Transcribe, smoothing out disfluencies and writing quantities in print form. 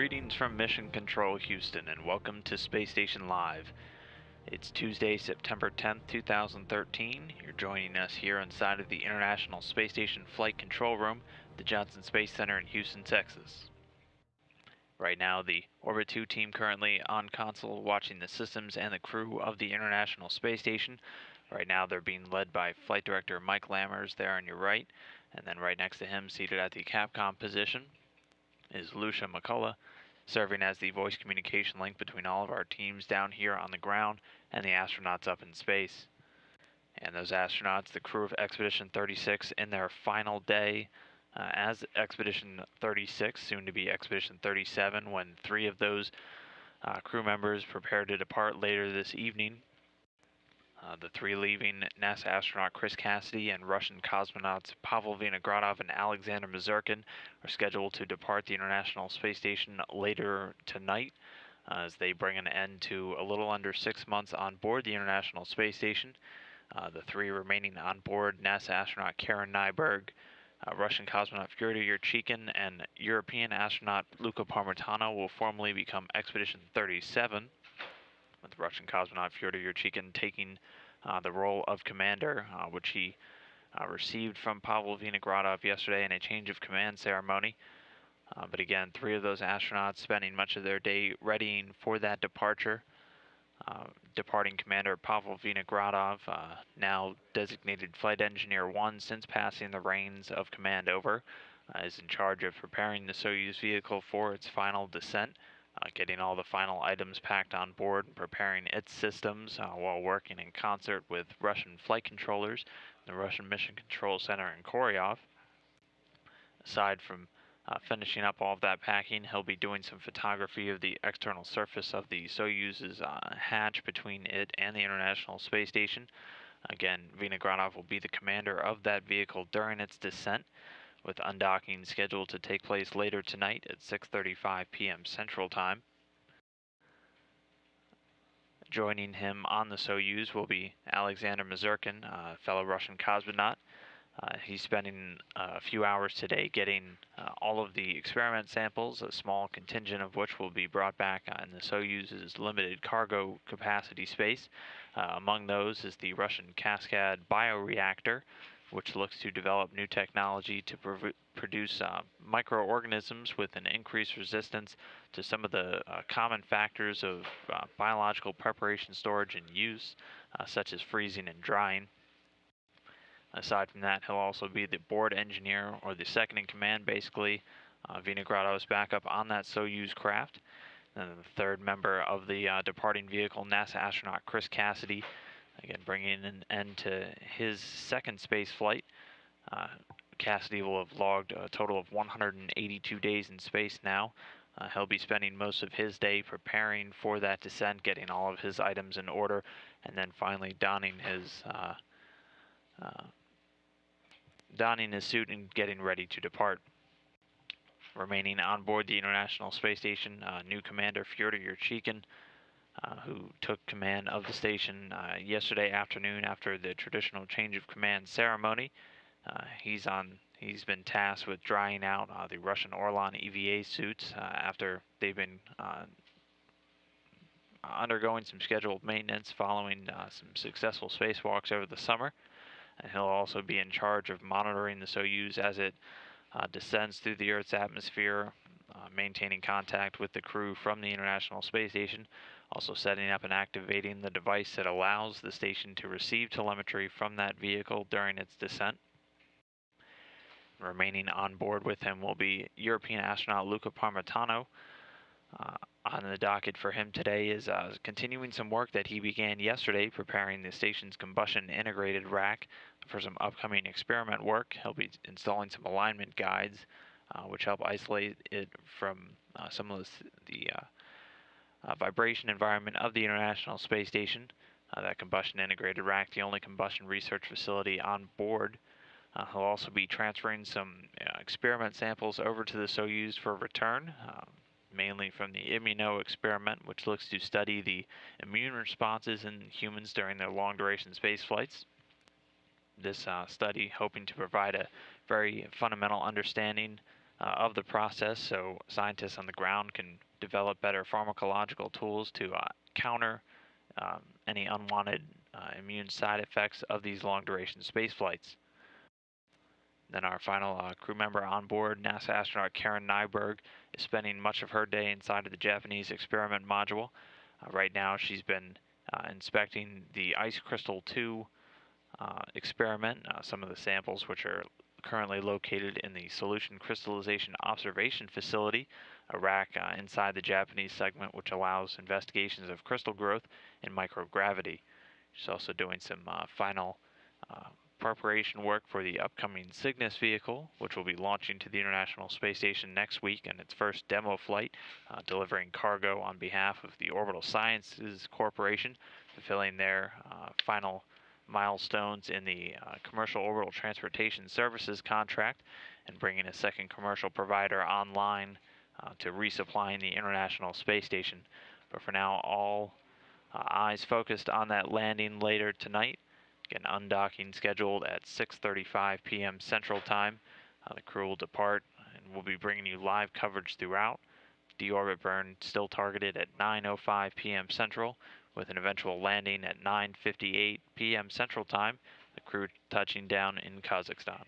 Greetings from Mission Control Houston, and welcome to Space Station Live. It's Tuesday, September 10th, 2013. You're joining us here inside of the International Space Station Flight Control Room, the Johnson Space Center in Houston, Texas. Right now, the Orbit 2 team currently on console watching the systems and the crew of the International Space Station. Right now, they're being led by Flight Director Mike Lammers there on your right, and then right next to him, seated at the Capcom position, is Lucia McCullough, serving as the voice communication link between all of our teams down here on the ground and the astronauts up in space. And those astronauts, the crew of Expedition 36, in their final day as Expedition 36, soon to be Expedition 37, when 3 of those crew members prepare to depart later this evening. The 3 leaving, NASA astronaut Chris Cassidy and Russian cosmonauts Pavel Vinogradov and Alexander Mazurkin, are scheduled to depart the International Space Station later tonight as they bring an end to a little under 6 months on board the International Space Station. The 3 remaining on board, NASA astronaut Karen Nyberg, Russian cosmonaut Fyodor Yurchikhin, and European astronaut Luca Parmitano, will formally become Expedition 37, with Russian cosmonaut Fyodor Yurchikhin taking the role of commander, which he received from Pavel Vinogradov yesterday in a change of command ceremony. But again, 3 of those astronauts spending much of their day readying for that departure. Departing Commander Pavel Vinogradov, now designated Flight Engineer 1 since passing the reins of command over, is in charge of preparing the Soyuz vehicle for its final descent, getting all the final items packed on board and preparing its systems while working in concert with Russian flight controllers, the Russian Mission Control Center in Koryov. Aside from finishing up all of that packing, he'll be doing some photography of the external surface of the Soyuz's hatch between it and the International Space Station. Again, Vinogradov will be the commander of that vehicle during its descent, with undocking scheduled to take place later tonight at 6:35 p.m. Central Time. Joining him on the Soyuz will be Alexander Mazurkin, a fellow Russian cosmonaut. He's spending a few hours today getting all of the experiment samples, a small contingent of which will be brought back in the Soyuz's limited cargo capacity space. Among those is the Russian Cascade bioreactor, which looks to develop new technology to produce microorganisms with an increased resistance to some of the common factors of biological preparation, storage, and use, such as freezing and drying. Aside from that, he'll also be the board engineer, or the second in command, basically, Vinogradov's backup on that Soyuz craft. And the third member of the departing vehicle, NASA astronaut Chris Cassidy, again bringing an end to his second space flight. Cassidy will have logged a total of 182 days in space now. He'll be spending most of his day preparing for that descent, getting all of his items in order, and then finally donning his suit and getting ready to depart. Remaining on board the International Space Station, new commander Fyodor Yurchikhin, who took command of the station yesterday afternoon after the traditional change of command ceremony. He's been tasked with drying out the Russian Orlan EVA suits after they've been undergoing some scheduled maintenance following some successful spacewalks over the summer. And he'll also be in charge of monitoring the Soyuz as it descends through the Earth's atmosphere, maintaining contact with the crew from the International Space Station, also setting up and activating the device that allows the station to receive telemetry from that vehicle during its descent. Remaining on board with him will be European astronaut Luca Parmitano. On the docket for him today is continuing some work that he began yesterday, preparing the station's combustion integrated rack for some upcoming experiment work. He'll be installing some alignment guides, which help isolate it from some of the vibration environment of the International Space Station. That combustion integrated rack, the only combustion research facility on board. He'll also be transferring some experiment samples over to the Soyuz for return, mainly from the immuno experiment, which looks to study the immune responses in humans during their long-duration space flights. This study hoping to provide a very fundamental understanding of the process, so scientists on the ground can develop better pharmacological tools to counter any unwanted immune side effects of these long duration space flights. Then our final crew member on board, NASA astronaut Karen Nyberg, is spending much of her day inside of the Japanese experiment module. Right now, she's been inspecting the Ice Crystal 2 experiment, some of the samples which are currently located in the Solution Crystallization Observation Facility, a rack inside the Japanese segment which allows investigations of crystal growth in microgravity. She's also doing some final preparation work for the upcoming Cygnus vehicle, which will be launching to the International Space Station next week in its first demo flight, delivering cargo on behalf of the Orbital Sciences Corporation, fulfilling their final milestones in the Commercial Orbital Transportation Services contract, and bringing a second commercial provider online to resupplying the International Space Station. But for now, all eyes focused on that landing later tonight. Again, undocking scheduled at 6:35 p.m. Central Time. The crew will depart, and we'll be bringing you live coverage throughout. Deorbit burn still targeted at 9:05 p.m. Central, with an eventual landing at 9:58 p.m. Central Time. The crew touching down in Kazakhstan.